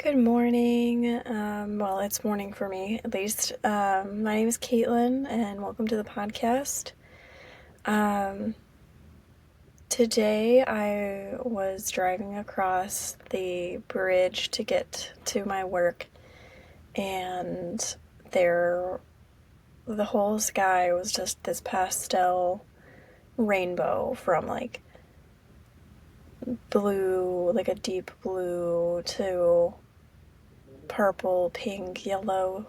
Good morning. Well, it's morning for me, at least. My name is Caitlin, and welcome to the podcast. Um, Today I was driving across the bridge to get to my work, and there, the whole sky was just this pastel rainbow from like blue, like a deep blue, to purple, pink, yellow,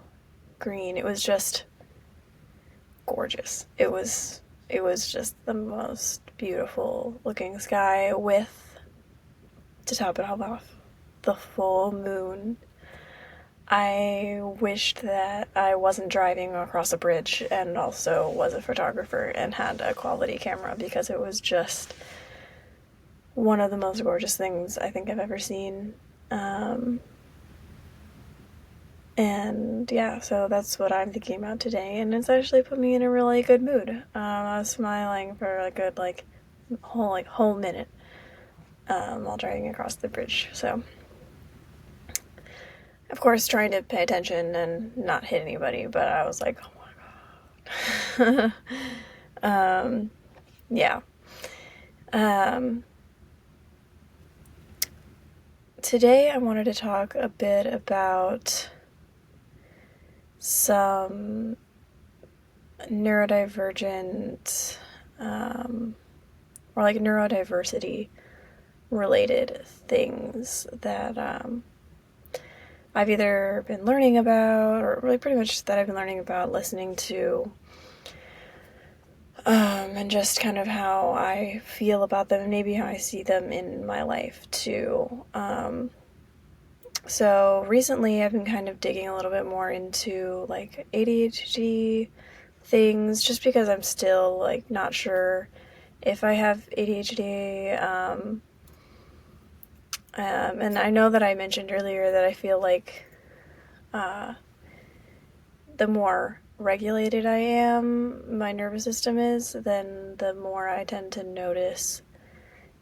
green. It was just gorgeous. It was just the most beautiful looking sky with, to top it all off, the full moon. I wished that I wasn't driving across a bridge and also was a photographer and had a quality camera, because it was just one of the most gorgeous things I think I've ever seen. And yeah, so that's what I'm thinking about today, and it's actually put me in a really good mood. I was smiling for a good whole minute while driving across the bridge. So, of course, trying to pay attention and not hit anybody, but I was like, oh my god. Yeah. Um, Today I wanted to talk a bit about some neurodivergent, or like neurodiversity related things that I've either been learning about, or really pretty much that I've been learning about, listening to, and just kind of how I feel about them and maybe how I see them in my life too. So recently I've been kind of digging a little bit more into like ADHD things, just because I'm still like not sure if I have ADHD. And I know that I mentioned earlier that I feel like the more regulated I am, my nervous system is, then the more I tend to notice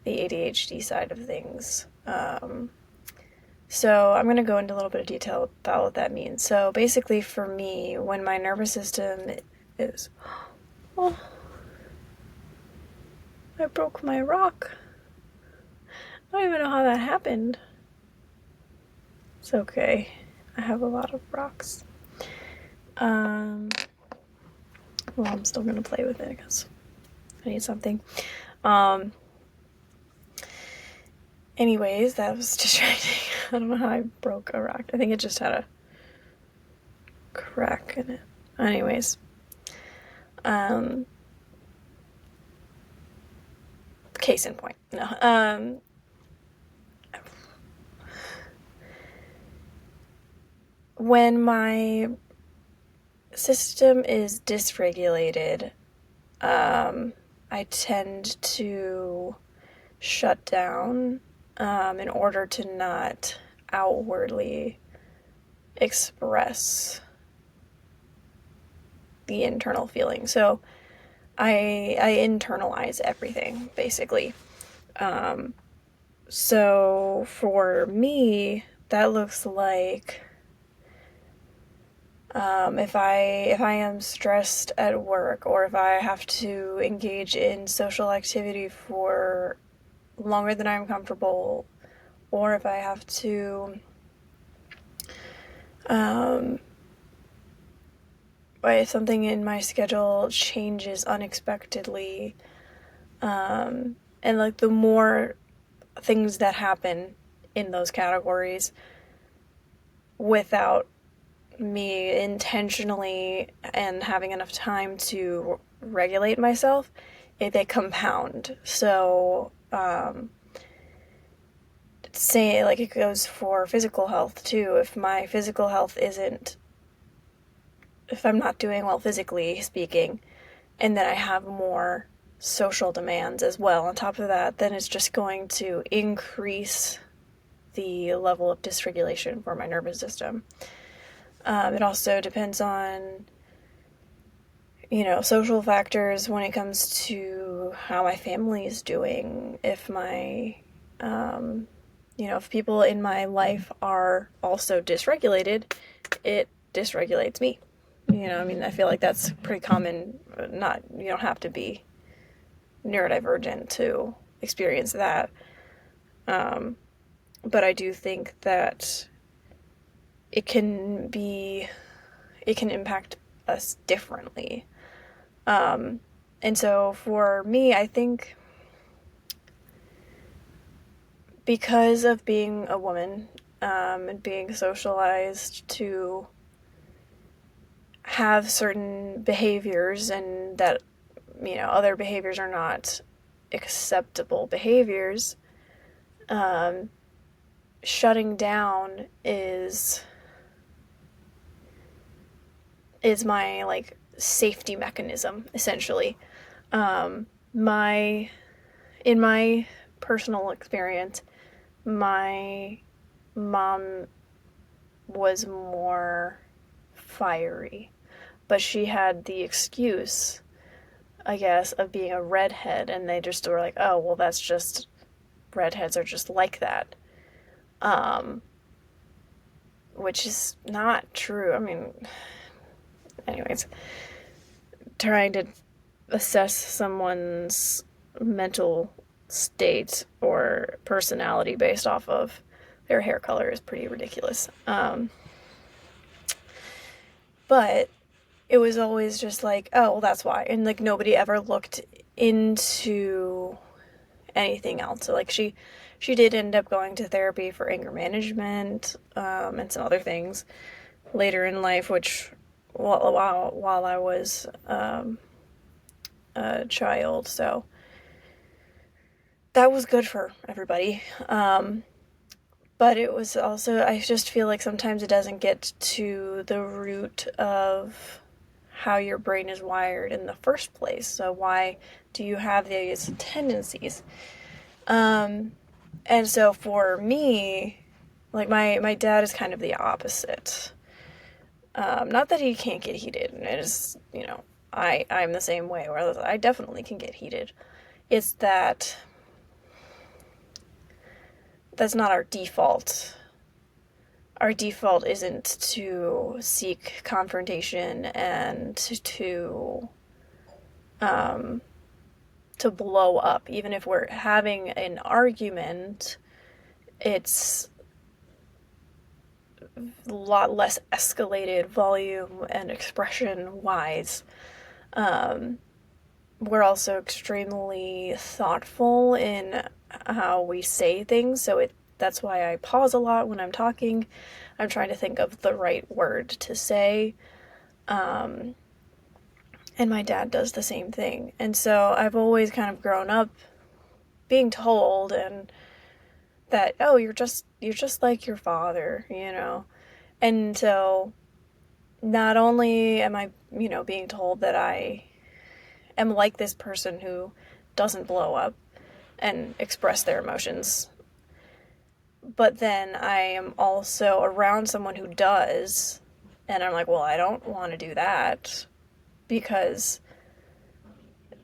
the ADHD side of things. So I'm going to go into a little bit of detail about what that means. So basically, for me, when my nervous system is... Oh, I broke my rock. I don't even know how that happened. It's okay. I have a lot of rocks. Well, I'm still going to play with it because I need something. Anyways, that was distracting. I don't know how I broke a rock. I think it just had a crack in it. Anyways, case in point. No. When my system is dysregulated, I tend to shut down in order to not outwardly express the internal feeling. So I internalize everything, basically. So for me, that looks like if I am stressed at work, or if I have to engage in social activity for longer than I'm comfortable, or if I have to if something in my schedule changes unexpectedly, and like the more things that happen in those categories without me intentionally and having enough time to regulate myself, they compound. So, say like it goes for physical health too. If my physical health isn't, if I'm not doing well physically speaking, and then I have more social demands as well on top of that, then it's just going to increase the level of dysregulation for my nervous system. It also depends on, social factors when it comes to how my family is doing. If my if people in my life are also dysregulated, it dysregulates me. I feel like that's pretty common. You don't have to be neurodivergent to experience that. But I do think that it can impact us differently. And so for me, I think because of being a woman, and being socialized to have certain behaviors, and that, other behaviors are not acceptable behaviors, shutting down is my, like, safety mechanism, essentially. In my personal experience, my mom was more fiery, but she had the excuse, I guess, of being a redhead, and they just were like, oh, well, that's just, redheads are just like that. Which is not true. I mean, anyways, trying to assess someone's mental state or personality based off of their hair color is pretty ridiculous. But it was always just like, oh, well, that's why. And, like, nobody ever looked into anything else. So, like, she did end up going to therapy for anger management, and some other things later in life, which, while I was a child. So that was good for everybody. But it was also, I just feel like sometimes it doesn't get to the root of how your brain is wired in the first place. So why do you have these tendencies? And so for me, like, my dad is kind of the opposite. Not that he can't get heated. It is, I'm the same way, where I definitely can get heated. It's that that's not our default. Our default isn't to seek confrontation and to blow up. Even if we're having an argument, it's a lot less escalated volume and expression wise. We're also extremely thoughtful in how we say things, so that's why I pause a lot when I'm talking. I'm trying to think of the right word to say. And my dad does the same thing. And so I've always kind of grown up being told, and that, oh, you're just like your father. And so not only am I, being told that I am like this person who doesn't blow up and express their emotions, but then I am also around someone who does, and I'm like, well, I don't want to do that, because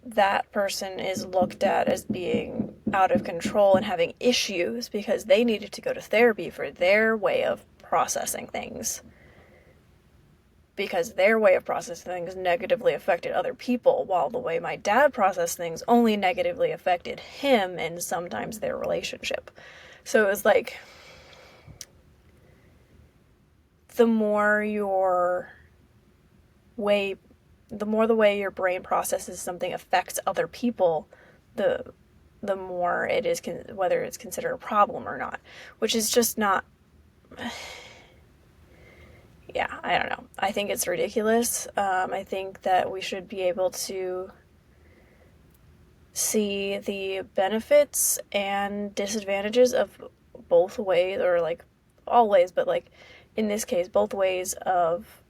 that person is looked at as being out of control and having issues because they needed to go to therapy for their way of processing things, because their way of processing things negatively affected other people, while the way my dad processed things only negatively affected him and sometimes their relationship. So it was like, the more the way your brain processes something affects other people, the more it is, whether it's considered a problem or not, which is just not. Yeah, I don't know. I think it's ridiculous. I think that we should be able to see the benefits and disadvantages of both ways, or, like, all ways, but, like, in this case, both ways of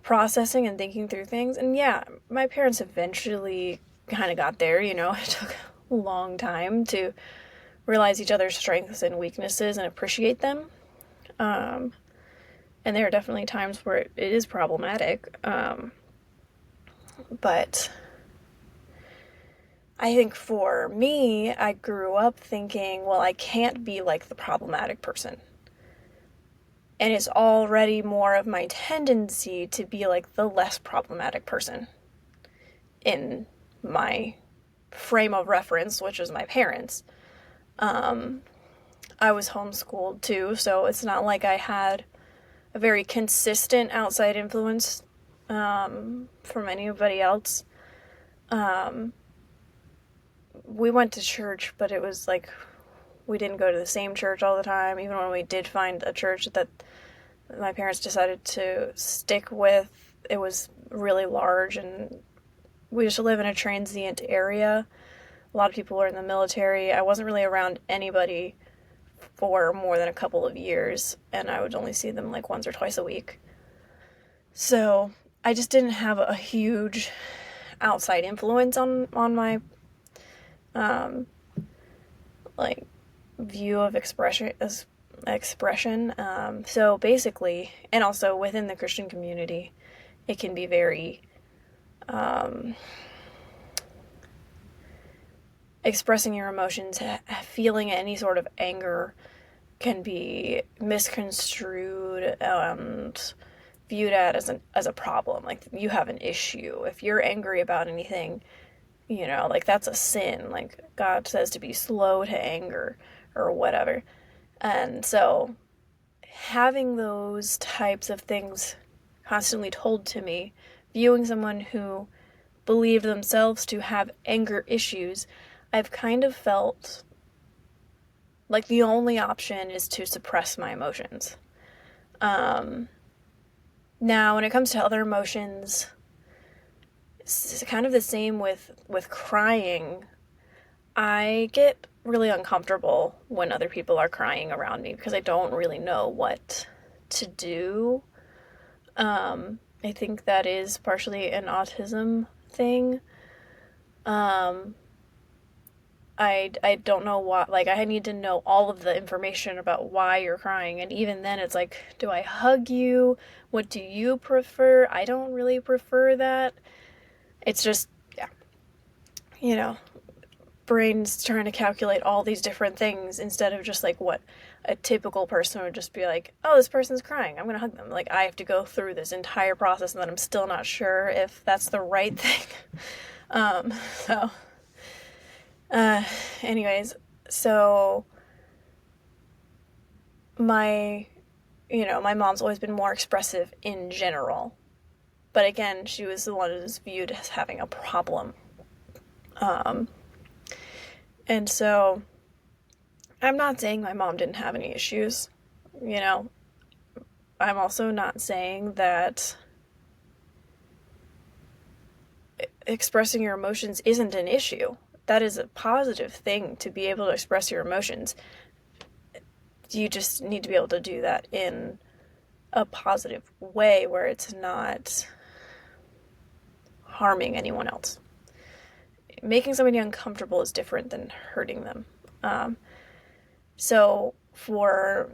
processing and thinking through things. And yeah, my parents eventually kind of got there. It took a long time to realize each other's strengths and weaknesses and appreciate them. And there are definitely times where it is problematic. But I think for me, I grew up thinking, well, I can't be like the problematic person. And it's already more of my tendency to be like the less problematic person in my frame of reference, which is my parents. I was homeschooled too, so it's not like I had a very consistent outside influence from anybody else. We went to church, but it was like we didn't go to the same church all the time. Even when we did find a church that my parents decided to stick with, it was really large, and we used to live in a transient area. A lot of people were in the military. I wasn't really around anybody for more than a couple of years, and I would only see them like once or twice a week. So I just didn't have a huge outside influence on my like view of expression. So basically, and also within the Christian community, it can be very expressing your emotions, feeling any sort of anger can be misconstrued and viewed at as a problem. Like you have an issue. If you're angry about anything, like that's a sin. Like God says to be slow to anger or whatever. And so having those types of things constantly told to me, viewing someone who believed themselves to have anger issues, I've kind of felt like the only option is to suppress my emotions. Now, when it comes to other emotions, it's kind of the same with crying. I get really uncomfortable when other people are crying around me because I don't really know what to do. I think that is partially an autism thing. I don't know what, like, I need to know all of the information about why you're crying. And even then, it's like, do I hug you? What do you prefer? I don't really prefer that. It's just, yeah, you know, brain's trying to calculate all these different things instead of just like what a typical person would just be like, oh, this person's crying, I'm gonna hug them. Like, I have to go through this entire process and then I'm still not sure if that's the right thing. So anyways, so my my mom's always been more expressive in general, but again, she was the one who's viewed as having a problem. And so I'm not saying my mom didn't have any issues. I'm also not saying that expressing your emotions isn't an issue. That is a positive thing, to be able to express your emotions. You just need to be able to do that in a positive way where it's not harming anyone else. Making somebody uncomfortable is different than hurting them. So for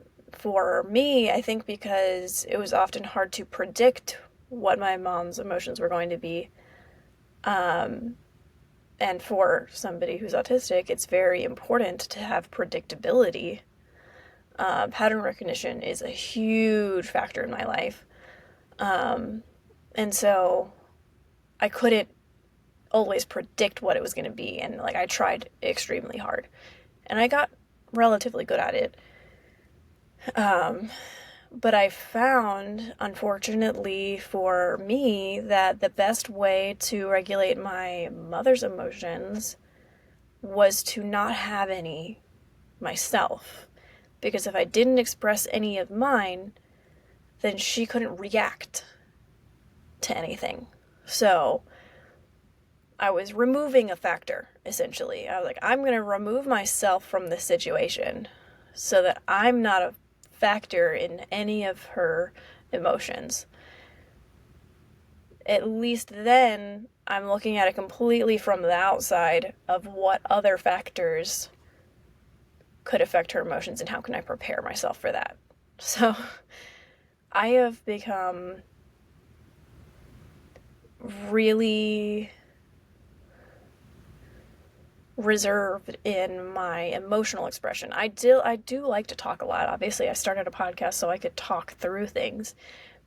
me, I think because it was often hard to predict what my mom's emotions were going to be, and for somebody who's autistic, it's very important to have predictability. Pattern recognition is a huge factor in my life. And so I couldn't always predict what it was going to be. And like, I tried extremely hard and I got relatively good at it. But I found, unfortunately for me, that the best way to regulate my mother's emotions was to not have any myself. Because if I didn't express any of mine, then she couldn't react to anything. So I was removing a factor, essentially. I was like, I'm going to remove myself from this situation so that I'm not a factor in any of her emotions. At least then I'm looking at it completely from the outside of what other factors could affect her emotions and how can I prepare myself for that. So I have become really reserved in my emotional expression. I do like to talk a lot. Obviously, I started a podcast so I could talk through things,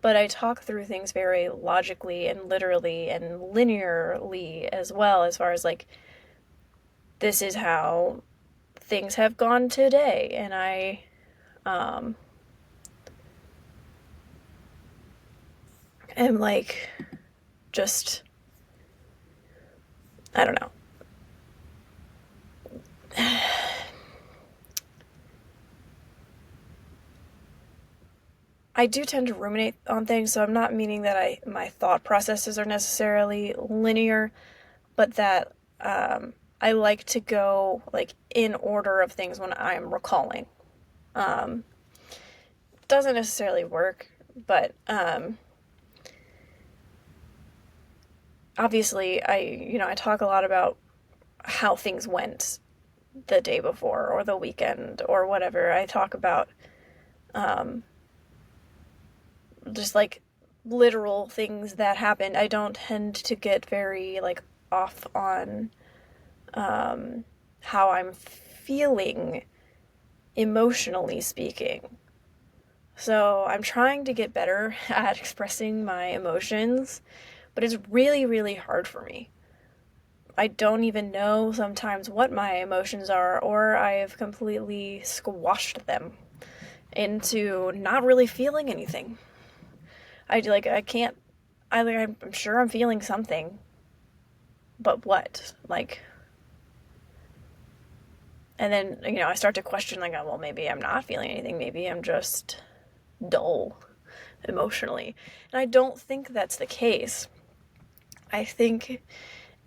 but I talk through things very logically and literally and linearly as well, as far as like, this is how things have gone today, and I am like, just, I don't know. I do tend to ruminate on things, so I'm not meaning that my thought processes are necessarily linear, but that I like to go like in order of things when I'm recalling. Doesn't necessarily work, but obviously I talk a lot about how things went the day before or the weekend or whatever. I talk about just like literal things that happened. I don't tend to get very like off on how I'm feeling emotionally speaking. So I'm trying to get better at expressing my emotions, but it's really, really hard for me. I don't even know sometimes what my emotions are, or I have completely squashed them into not really feeling anything. I can't, I'm sure I'm feeling something, but what? Like, and then, I start to question, like, oh, well, maybe I'm not feeling anything. Maybe I'm just dull emotionally. And I don't think that's the case. I think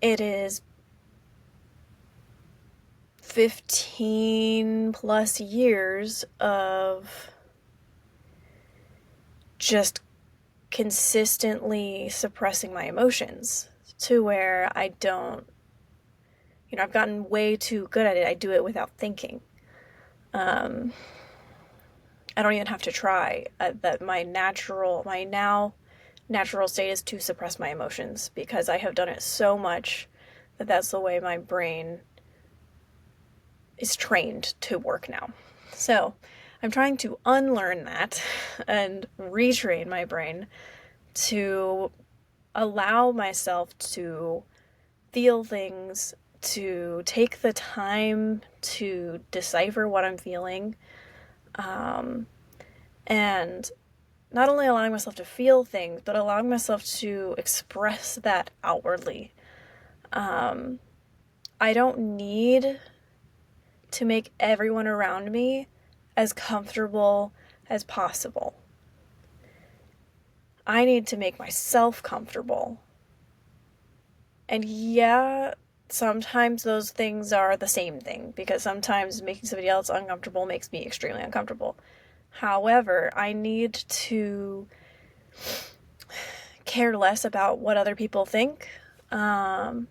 it is 15 plus years of just consistently suppressing my emotions to where I don't, I've gotten way too good at it. I do it without thinking. I don't even have to try. That my now natural state is to suppress my emotions because I have done it so much that that's the way my brain is trained to work now. So I'm trying to unlearn that and retrain my brain to allow myself to feel things, to take the time to decipher what I'm feeling, and not only allowing myself to feel things, but allowing myself to express that outwardly. I don't need to make everyone around me as comfortable as possible. I need to make myself comfortable. And yeah, sometimes those things are the same thing, because sometimes making somebody else uncomfortable makes me extremely uncomfortable. However, I need to care less about what other people think, and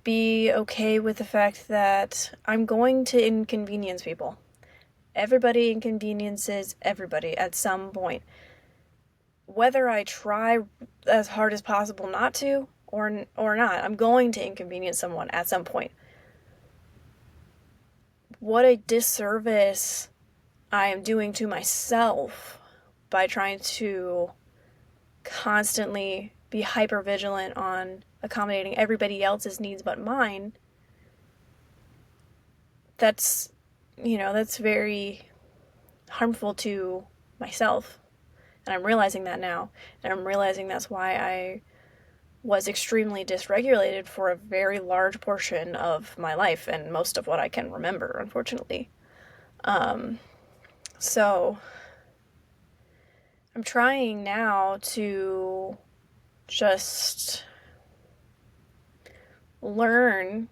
be okay with the fact that I'm going to inconvenience people. Everybody inconveniences everybody at some point. Whether I try as hard as possible not to or not, I'm going to inconvenience someone at some point. What a disservice I am doing to myself by trying to constantly be hyper vigilant on accommodating everybody else's needs but mine. That's very harmful to myself. And I'm realizing that now. And I'm realizing that's why I was extremely dysregulated for a very large portion of my life and most of what I can remember, unfortunately. So I'm trying now to just learn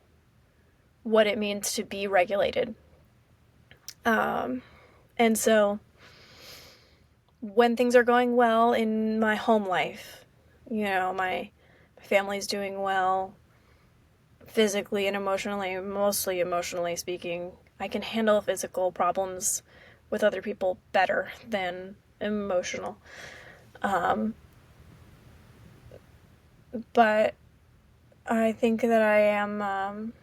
what it means to be regulated. And so when things are going well in my home life, my family's doing well physically and emotionally, mostly emotionally speaking. I can handle physical problems with other people better than emotional. But I think that I am, I'm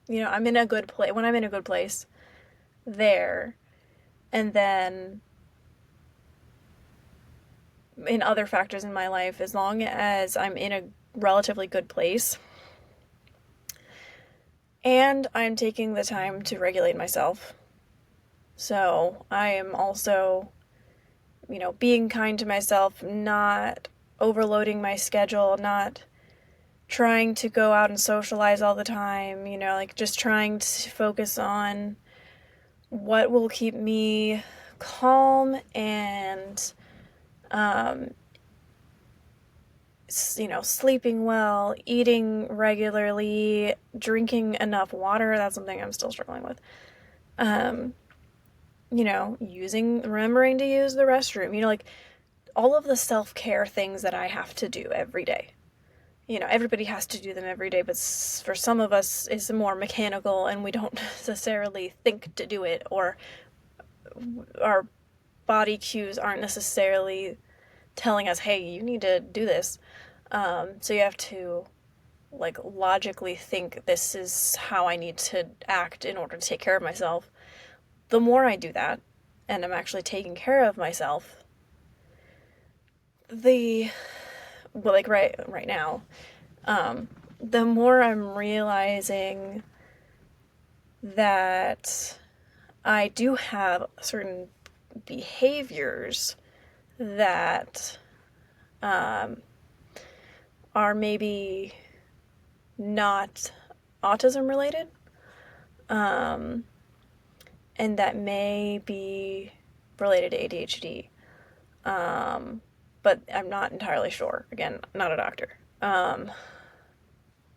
in a good place. When I'm in a good place, there, and then in other factors in my life, as long as I'm in a relatively good place and I'm taking the time to regulate myself. So I am also, being kind to myself, not overloading my schedule, not trying to go out and socialize all the time, like just trying to focus on what will keep me calm and, um, sleeping well, eating regularly, drinking enough water. That's something I'm still struggling with. Um, remembering to use the restroom, like all of the self care things that I have to do every day. Everybody has to do them every day, but for some of us, it's more mechanical and we don't necessarily think to do it, or our body cues aren't necessarily telling us, hey, you need to do this. So you have to like logically think this is how I need to act in order to take care of myself. The more I do that, and I'm actually taking care of myself, the well, like right now, the more I'm realizing that I do have certain behaviors that are maybe not autism related, and that may be related to ADHD. But I'm not entirely sure. Again, I'm not a doctor.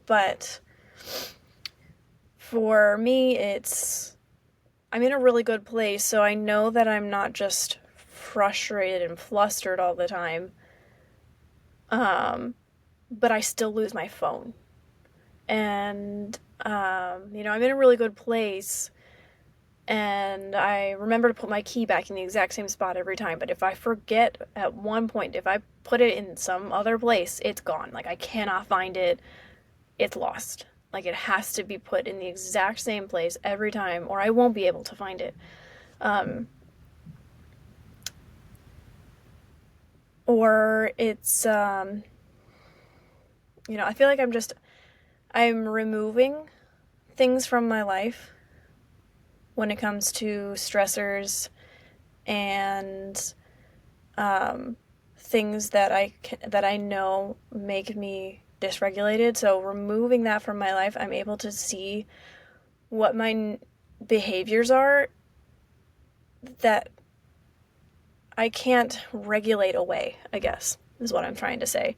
But for me, I'm in a really good place, so I know that I'm not just frustrated and flustered all the time. But I still lose my phone. And, I'm in a really good place, and I remember to put my key back in the exact same spot every time. But if I forget at one point, if I put it in some other place, it's gone. Like, I cannot find it, it's lost. Like, it has to be put in the exact same place every time, or I won't be able to find it. Or it's, I feel like I'm removing things from my life when it comes to stressors and things that I know make me dysregulated. So removing that from my life, I'm able to see what my behaviors are that I can't regulate away, I guess, is what I'm trying to say.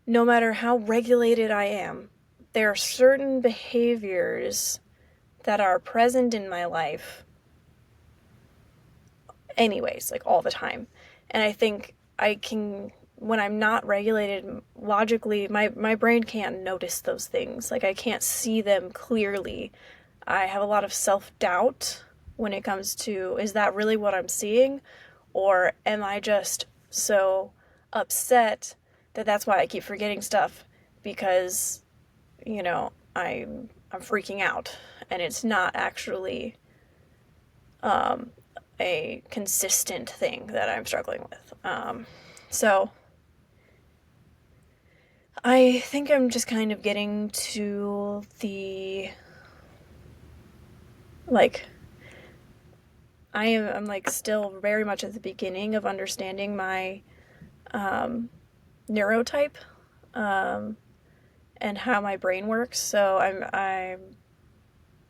No matter how regulated I am, there are certain behaviors that are present in my life anyways, like all the time. And I think when I'm not regulated logically, my brain can't notice those things. Like, I can't see them clearly. I have a lot of self doubt when it comes to, is that really what I'm seeing? Or am I just so upset that that's why I keep forgetting stuff? Because, I'm freaking out and it's not actually a consistent thing that I'm struggling with. So I think I'm just kind of getting to the like I'm like still very much at the beginning of understanding my neurotype, and how my brain works. So I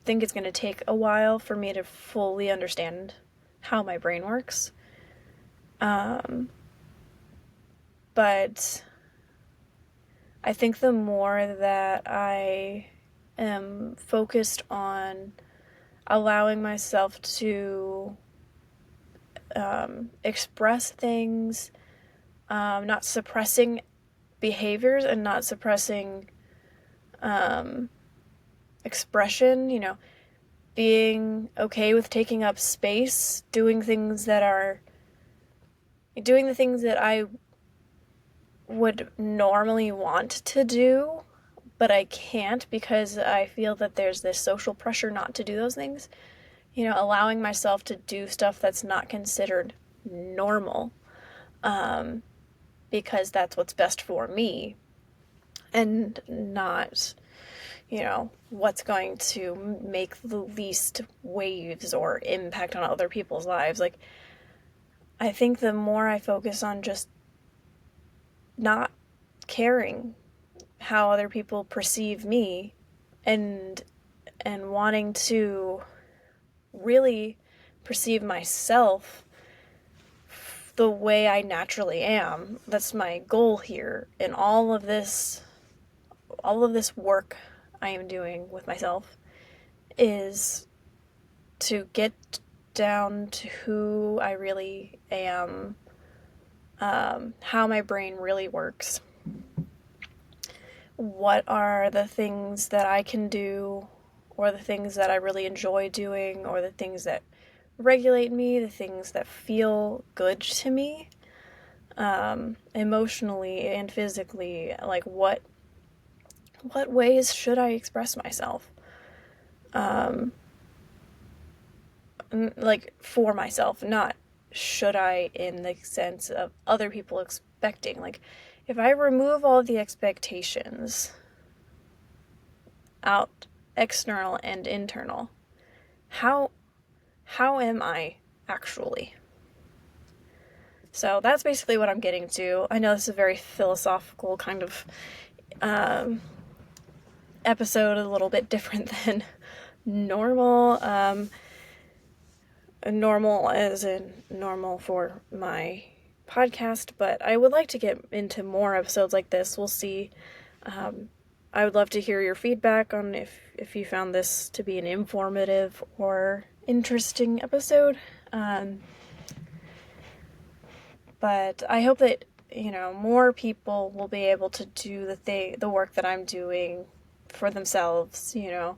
think it's going to take a while for me to fully understand how my brain works. But I think the more that I am focused on allowing myself to express things, not suppressing behaviors and not suppressing expression, being okay with taking up space, doing the things that I would normally want to do, but I can't because I feel that there's this social pressure not to do those things. You know, allowing myself to do stuff that's not considered normal, because that's what's best for me and not, you know, what's going to make the least waves or impact on other people's lives. Like, I think the more I focus on just not caring how other people perceive me and wanting to really perceive myself the way I naturally am. That's my goal here in all of this work I am doing with myself, is to get down to who I really am, how my brain really works. What are the things that I can do, or the things that I really enjoy doing, or the things that regulate me, the things that feel good to me, emotionally and physically. Like, what ways should I express myself? Like, for myself, not should I in the sense of other people expecting. Like, if I remove all the expectations out, external and internal, how am I actually? So that's basically what I'm getting to. I know this is a very philosophical kind of episode, a little bit different than normal. Normal as in normal for my podcast, but I would like to get into more episodes like this. We'll see. I would love to hear your feedback on if you found this to be an informative or interesting episode. But I hope that, you know, more people will be able to do the work that I'm doing for themselves. You know,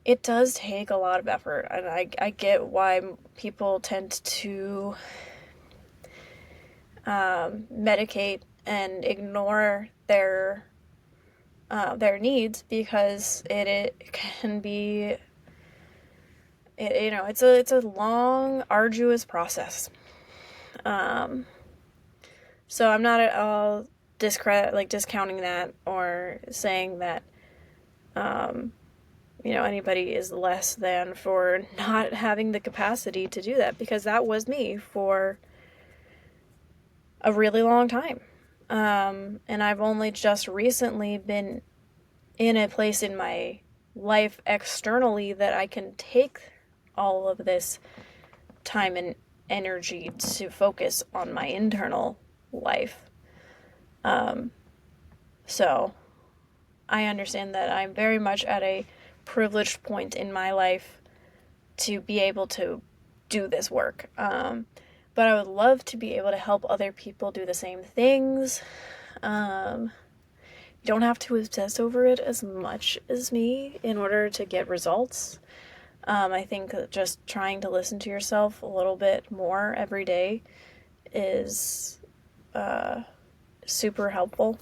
it does take a lot of effort, and I get why people tend to medicate and ignore their needs, because it can be, you know, it's a long, arduous process. So I'm not at all discounting that, or saying that you know, anybody is less than for not having the capacity to do that, because that was me for a really long time. And I've only just recently been in a place in my life externally that I can take all of this time and energy to focus on my internal life. So I understand that I'm very much at a privileged point in my life to be able to do this work. But I would love to be able to help other people do the same things. You don't have to obsess over it as much as me in order to get results. I think that just trying to listen to yourself a little bit more every day is super helpful.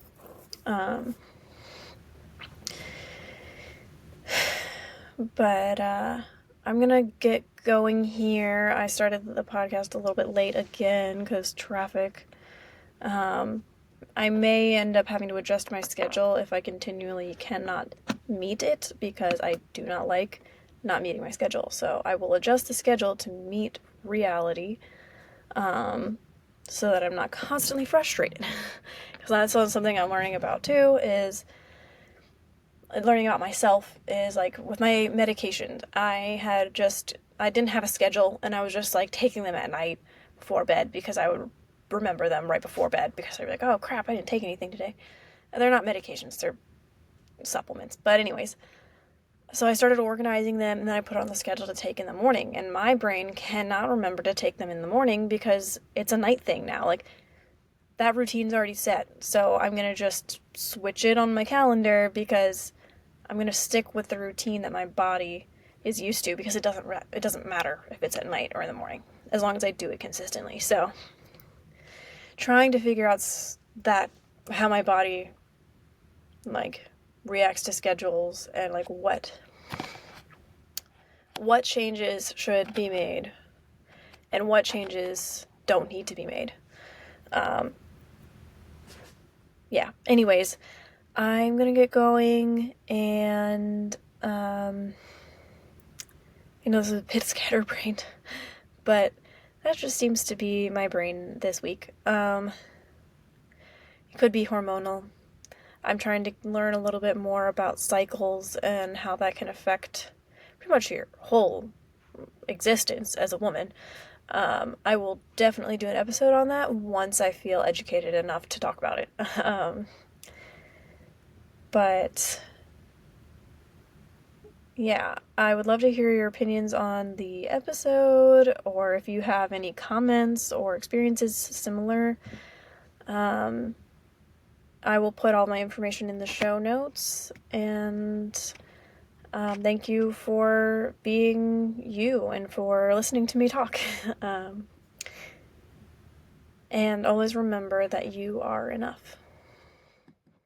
But I'm gonna get going here. I started the podcast a little bit late again because traffic. I may end up having to adjust my schedule if I continually cannot meet it, because I do not like not meeting my schedule. So I will adjust the schedule to meet reality, so that I'm not constantly frustrated. Because that's something I'm learning about too, is learning about myself, is like with my medications. I didn't have a schedule, and I was just like taking them at night before bed, because I would remember them right before bed, because I'd be like, oh crap, I didn't take anything today. And they're not medications, they're supplements. But anyways, so I started organizing them, and then I put on the schedule to take in the morning, and my brain cannot remember to take them in the morning because it's a night thing now. Like, that routine's already set, so I'm gonna just switch it on my calendar, because I'm gonna stick with the routine that my body is used to, because it doesn't matter if it's at night or in the morning, as long as I do it consistently. So trying to figure out that how my body like reacts to schedules, and like what changes should be made and what changes don't need to be made. Yeah, anyways, I'm gonna get going, and this is a bit scatterbrained, but that just seems to be my brain this week. It could be hormonal. I'm trying to learn a little bit more about cycles and how that can affect pretty much your whole existence as a woman. I will definitely do an episode on that once I feel educated enough to talk about it. But yeah, I would love to hear your opinions on the episode, or if you have any comments or experiences similar. I will put all my information in the show notes, and thank you for being you and for listening to me talk. And always remember that you are enough.